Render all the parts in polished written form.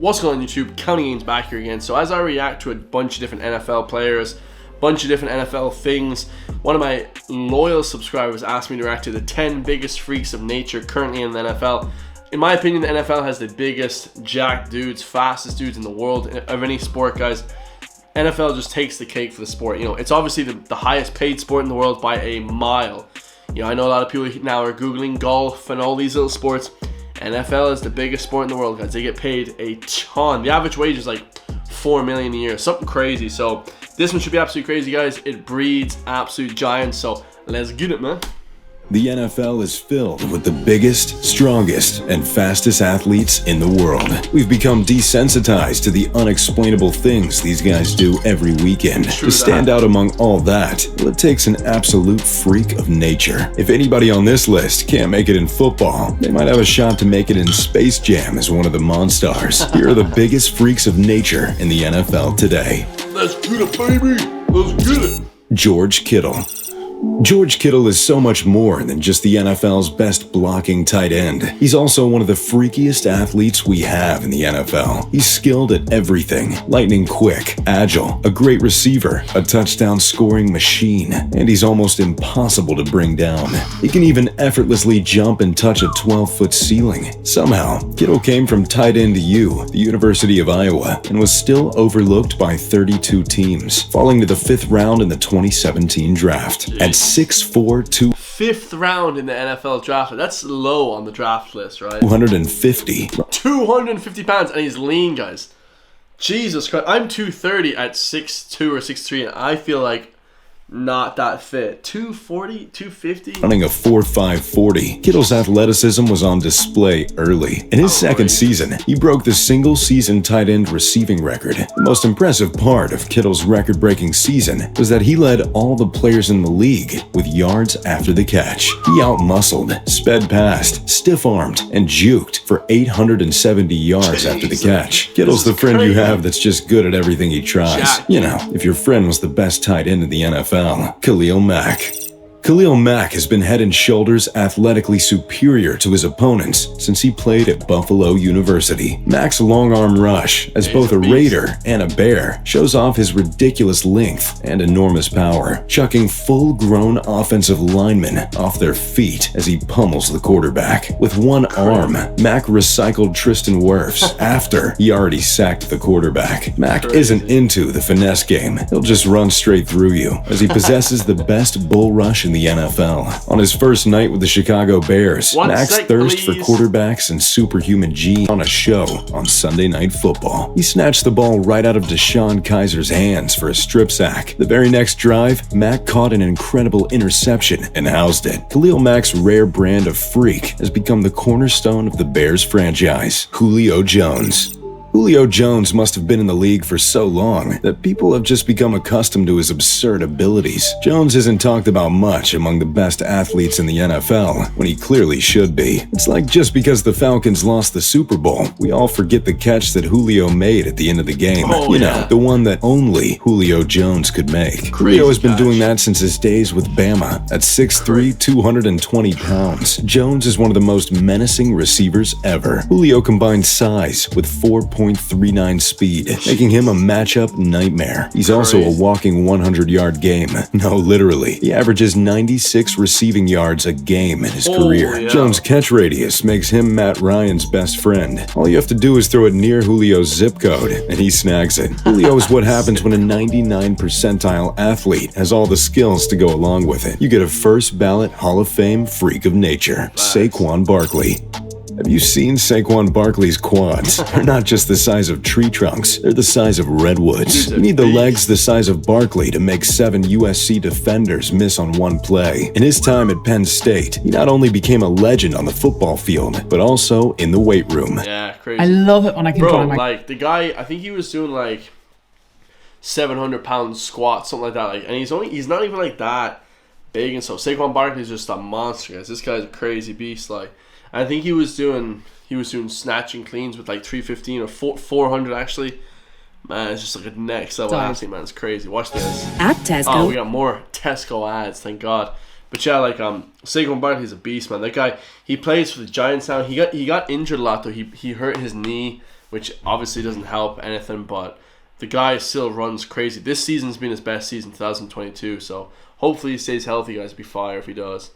What's going on YouTube? Counting Games back here again. So as I react to a bunch of different NFL players, bunch of different NFL things, one of my loyal subscribers asked me to react to the 10 biggest freaks of nature currently in the NFL. In my opinion, the NFL has the biggest jacked dudes, fastest dudes in the world of any sport, guys. NFL just takes the cake for the sport. You know, it's obviously the highest paid sport in the world by a mile. You know, I know a lot of people now are Googling golf and all these little sports. NFL is the biggest sport in the world, guys. They get paid a ton. The average wage is like $4 million a year, something crazy. So this one should be absolutely crazy, guys. It breeds absolute giants. So let's get it, man. The NFL is filled with the biggest, strongest, and fastest athletes in the world. We've become desensitized to the unexplainable things these guys do every weekend. To stand out among all that, well, it takes an absolute freak of nature. If anybody on this list can't make it in football, they might have a shot to make it in Space Jam as one of the Monstars. Here are the biggest freaks of nature in the NFL today. Let's get it, baby. Let's get it. George Kittle. George Kittle is so much more than just the NFL's best blocking tight end. He's also one of the freakiest athletes we have in the NFL. He's skilled at everything, lightning quick, agile, a great receiver, a touchdown scoring machine, and he's almost impossible to bring down. He can even effortlessly jump and touch a 12-foot ceiling. Somehow, Kittle came from tight end U, the University of Iowa, and was still overlooked by 32 teams, falling to the 5th round in the 2017 draft. At 6'4", fifth round in the NFL draft. That's low on the draft list, right? 250 pounds, and he's lean, guys. Jesus Christ. I'm 230 at 6'2 or 6'3, and I feel like not that fit. 240, 250. Running a 4.5 40. Kittle's athleticism was on display early. In his second season, he broke the single-season tight end receiving record. The most impressive part of Kittle's record-breaking season was that he led all the players in the league with yards after the catch. He out-muscled, sped past, stiff-armed, and juked for 870 yards after the catch. Kittle's the friend you have that's just good at everything he tries. You know, if your friend was the best tight end in the NFL, Khalil Mack. Khalil Mack has been head and shoulders athletically superior to his opponents since he played at Buffalo University. Mack's long arm rush, as both a Raider and a Bear, shows off his ridiculous length and enormous power, chucking full-grown offensive linemen off their feet as he pummels the quarterback. With one arm, Mack recycled Tristan Wirfs after he already sacked the quarterback. Mack isn't into the finesse game. He'll just run straight through you, as he possesses the best bull rush in the NFL. On his first night with the Chicago Bears, Mack's thirst for quarterbacks and superhuman genes on a show on Sunday Night Football. He snatched the ball right out of DeShone Kizer's hands for a strip sack. The very next drive, Mack caught an incredible interception and housed it. Khalil Mack's rare brand of freak has become the cornerstone of the Bears franchise, Julio Jones. Julio Jones must have been in the league for so long that people have just become accustomed to his absurd abilities. Jones isn't talked about much among the best athletes in the NFL, when he clearly should be. It's like just because the Falcons lost the Super Bowl, we all forget the catch that Julio made at the end of the game. You know, the one that only Julio Jones could make. Julio has been doing that since his days with Bama. At 6'3", 220 pounds, Jones is one of the most menacing receivers ever. Julio combines size with 4.39 speed, making him a matchup nightmare. He's also a walking 100-yard game. No, literally. He averages 96 receiving yards a game in his career. Jones' catch radius makes him Matt Ryan's best friend. All you have to do is throw it near Julio's zip code, and he snags it. Julio is what happens when a 99 percentile athlete has all the skills to go along with it. You get a first-ballot Hall of Fame freak of nature, Saquon Barkley. Have you seen Saquon Barkley's quads? They're not just the size of tree trunks, they're the size of redwoods. You need the legs the size of Barkley to make 7 USC defenders miss on one play. In his time at Penn State, he not only became a legend on the football field, but also in the weight room. Yeah, crazy. I love it when I can Bro, draw my... like, the guy, I think he was doing, like, 700-pound squats, something like that. Like, and he's not even, like, that big and so. Saquon Barkley's just a monster, guys. This guy's a crazy beast, like. I think he was doing snatching cleans with like 315 or 400 actually. Man, it's just like a next level athlete, man. It's crazy. Watch this. At Tesco. Oh, we got more Tesco ads, thank God. But yeah, like Saquon Barkley's a beast, man. That guy, he plays for the Giants now. He got injured a lot though. He hurt his knee, which obviously doesn't help anything. But the guy still runs crazy. This season's been his best season, 2022. So hopefully he stays healthy, guys. Be fire if he does.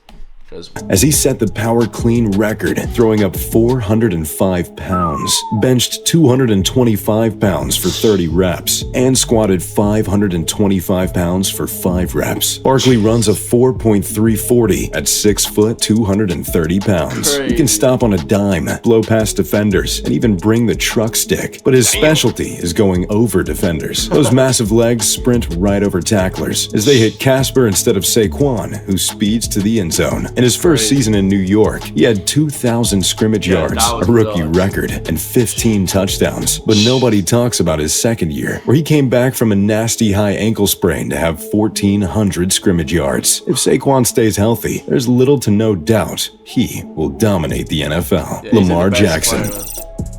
As he set the power clean record, throwing up 405 pounds, benched 225 pounds for 30 reps, and squatted 525 pounds for 5 reps. Barkley runs a 4.340 at 6 foot 230 pounds. He can stop on a dime, blow past defenders, and even bring the truck stick. But his specialty is going over defenders. Those massive legs sprint right over tacklers as they hit Casper instead of Saquon, who speeds to the end zone. In his first season in New York, he had 2,000 scrimmage yards, a rookie record, and 15 touchdowns. But nobody talks about his second year, where he came back from a nasty high ankle sprain to have 1,400 scrimmage yards. If Saquon stays healthy, there's little to no doubt he will dominate the NFL. Lamar Jackson.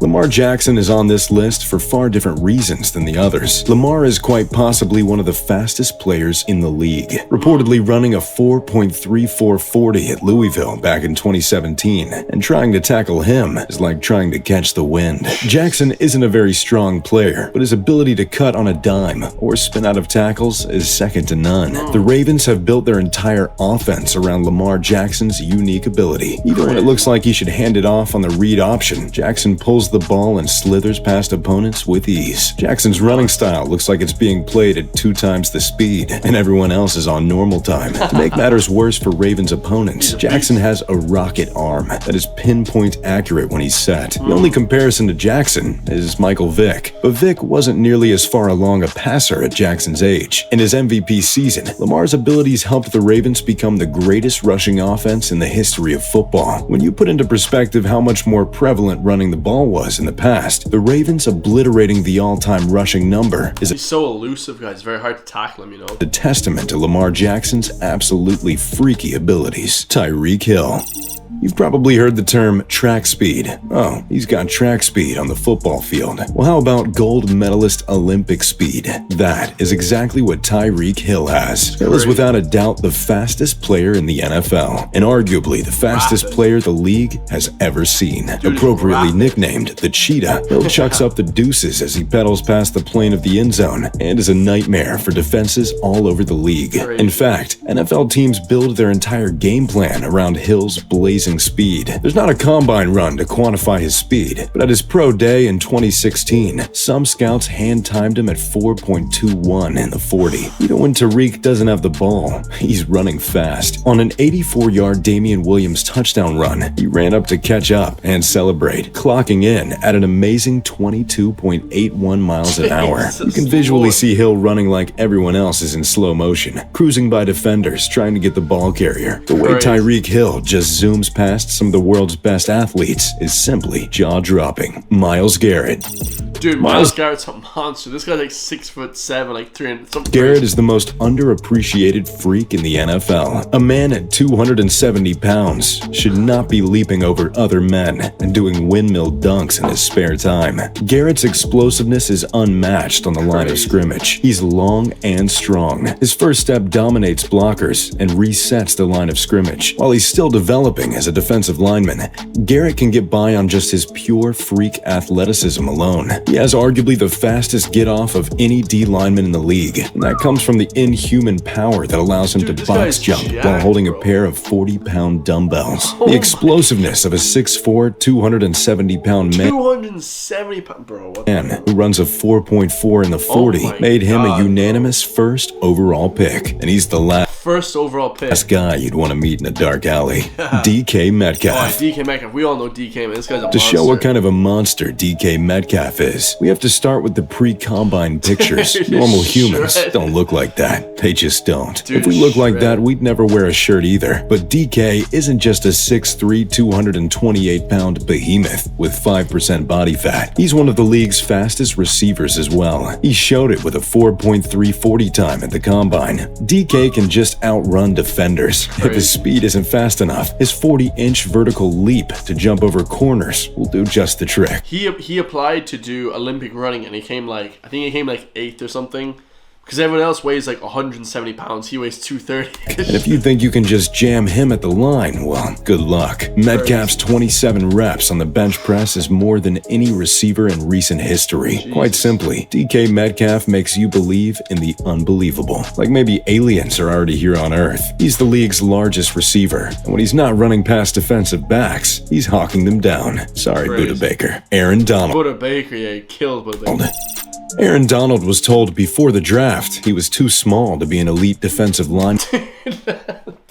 Lamar Jackson is on this list for far different reasons than the others. Lamar is quite possibly one of the fastest players in the league, reportedly running a 4.3440 at Louisville back in 2017, and trying to tackle him is like trying to catch the wind. Jackson isn't a very strong player, but his ability to cut on a dime or spin out of tackles is second to none. The Ravens have built their entire offense around Lamar Jackson's unique ability. Even when it looks like he should hand it off on the read option, Jackson pulls the ball and slithers past opponents with ease. Jackson's running style looks like it's being played at 2 times the speed, and everyone else is on normal time. To make matters worse for Ravens opponents, Jackson has a rocket arm that is pinpoint accurate when he's set. The only comparison to Jackson is Michael Vick, but Vick wasn't nearly as far along a passer at Jackson's age. In his MVP season, Lamar's abilities helped the Ravens become the greatest rushing offense in the history of football. When you put into perspective how much more prevalent running the ball was in the past, the Ravens obliterating the all-time rushing number is He's so elusive, guys. Very hard to tackle him, you know. a testament to Lamar Jackson's absolutely freaky abilities. Tyreek Hill. You've probably heard the term track speed. Oh, he's got track speed on the football field. Well, how about gold medalist Olympic speed? That is exactly what Tyreek Hill has. Hill is without a doubt the fastest player in the NFL, and arguably the fastest player the league has ever seen. Appropriately nicknamed the Cheetah, Hill chucks up the deuces as he pedals past the plane of the end zone and is a nightmare for defenses all over the league. In fact, NFL teams build their entire game plan around Hill's blazing speed. There's not a combine run to quantify his speed, but at his pro day in 2016, some scouts hand-timed him at 4.21 in the 40. Even when Tyreek doesn't have the ball, he's running fast. On an 84-yard Damian Williams touchdown run, he ran up to catch up and celebrate, clocking in at an amazing 22.81 miles an hour. You can visually see Hill running like everyone else is in slow motion, cruising by defenders trying to get the ball carrier. The way Tyreek Hill just zooms past some of the world's best athletes is simply jaw-dropping. Myles Garrett. Dude, Myles Garrett's a monster. This guy's like 6'7", like 300 something. Garrett is the most underappreciated freak in the NFL. A man at 270 pounds should not be leaping over other men and doing windmill dunks in his spare time. Garrett's explosiveness is unmatched on the line of scrimmage. He's long and strong. His first step dominates blockers and resets the line of scrimmage. While he's still developing as a defensive lineman, Garrett can get by on just his pure freak athleticism alone. He has arguably the fastest get-off of any D lineman in the league, and that comes from the inhuman power that allows him to box jump while holding a pair of 40-pound dumbbells. The explosiveness of a 6'4", 270-pound man 270 pounds, bro. who runs a 4.4 in the 40 made him a unanimous first overall pick, and he's the First overall pick. last guy you'd want to meet in a dark alley. DK Metcalf. DK Metcalf. We all know DK, man. This guy's a monster. To show what kind of a monster DK Metcalf is, we have to start with the pre-combine pictures. Normal humans don't look like that. They just don't. Dude, if we look like that, we'd never wear a shirt either. But DK isn't just a 6'3", 228-pound behemoth with 5% body fat. He's one of the league's fastest receivers as well. He showed it with a 4.340 time at the combine. DK can just outrun defenders. If his speed isn't fast enough, his 40-inch vertical leap to jump over corners will do just the trick. He applied to do Olympic running, and he came like, I think he came like 8th or something. Because everyone else weighs like 170 pounds. He weighs 230. And if you think you can just jam him at the line, well, good luck. Metcalf's 27 reps on the bench press is more than any receiver in recent history. Jesus. Quite simply, DK Metcalf makes you believe in the unbelievable. Like maybe aliens are already here on Earth. He's the league's largest receiver, and when he's not running past defensive backs, he's hawking them down. Sorry, Crazy. Buda Baker. Aaron Donald. Buda Baker, yeah, he killed Buda Baker. Aaron Donald was told before the draft he was too small to be an elite defensive lineman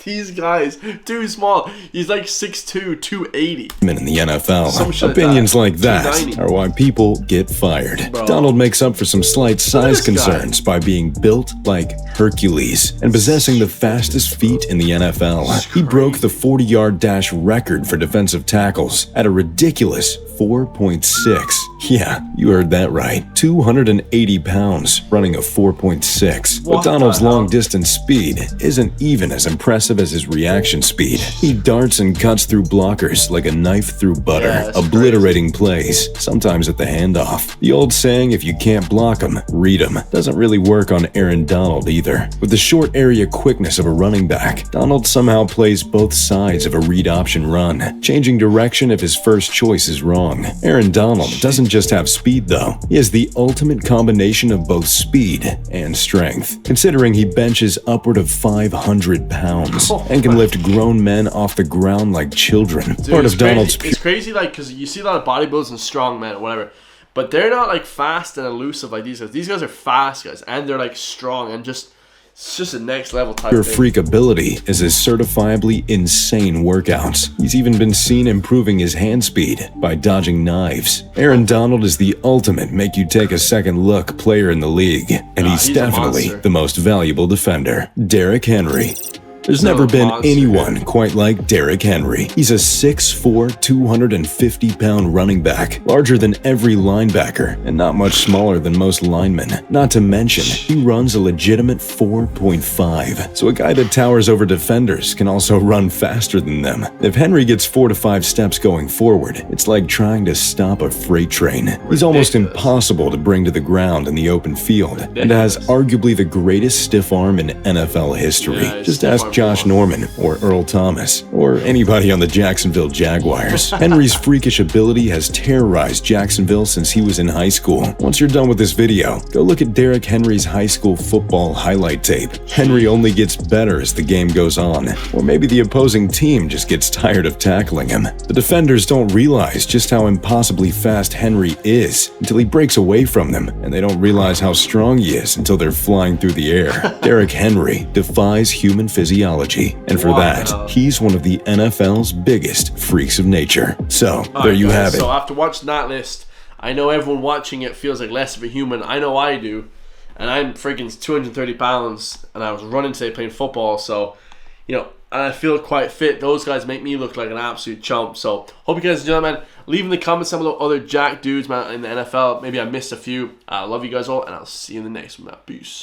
These guys, too small. He's like 6'2", 280. in the NFL. Some shit Opinions like that 290. are why people get fired. Bro. Donald makes up for some slight size this guy. concerns by being built like Hercules and possessing the fastest feet in the NFL. He broke the 40-yard dash record for defensive tackles at a ridiculous 4.6. Yeah, you heard that right. 280 pounds, running a 4.6. What But Donald's the hell? long-distance speed isn't even as impressive as his reaction speed. He darts and cuts through blockers like a knife through butter, Yeah, that's obliterating plays, sometimes at the handoff. The old saying, if you can't block 'em, read 'em, doesn't really work on Aaron Donald either. With the short area quickness of a running back, Donald somehow plays both sides of a read option run, changing direction if his first choice is wrong. Aaron Donald doesn't just have speed though, he has the ultimate combination of both speed and strength, considering he benches upward of 500 pounds and can lift grown men off the ground like children. Dude, Part it's of Donald's crazy. It's crazy, like, because you see a lot of bodybuilders and strong men or whatever, but they're not like fast and elusive like these guys. These guys are fast guys, and they're like strong and just it's just a next level type pure thing. freak ability is his certifiably insane workouts. He's even been seen improving his hand speed by dodging knives. Aaron Donald is the ultimate make you take a second look player in the league, and he's he's a definitely monster. the most valuable defender. Derrick Henry. There's Still never a been monster, anyone dude. quite like Derrick Henry. He's a 6'4", 250-pound running back, larger than every linebacker, and not much smaller than most linemen. Not to mention, he runs a legitimate 4.5, so a guy that towers over defenders can also run faster than them. If Henry gets 4 to 5 steps going forward, it's like trying to stop a freight train. He's almost Ridiculous. impossible to bring to the ground in the open field, and has arguably the greatest stiff arm in NFL history. Yeah, he's Just stiff ask arm Josh football. Norman or Earl Thomas or anybody on the Jacksonville Jaguars. Henry's freakish ability has terrorized Jacksonville since he was in high school. Once you're done with this video, go look at Derrick Henry's high school football highlight tape. Henry only gets better as the game goes on, or maybe the opposing team just gets tired of tackling him. The defenders don't realize just how impossibly fast Henry is until he breaks away from them, and they don't realize how strong he is until they're flying through the air. Derrick Henry defies human physiology, and for Wow. that, he's one of the NFL's biggest freaks of nature. So, there Alright, you guys, have it. So after watching that list, I know everyone watching it feels like less of a human. I know I do. And I'm freaking 230 pounds, and I was running today playing football, so, you know, and I feel quite fit. Those guys make me look like an absolute chump. So, hope you guys enjoy, man. Leave in the comments some of the other jack dudes, man, in the NFL. Maybe I missed a few. I love you guys all, and I'll see you in the next one, man. Peace.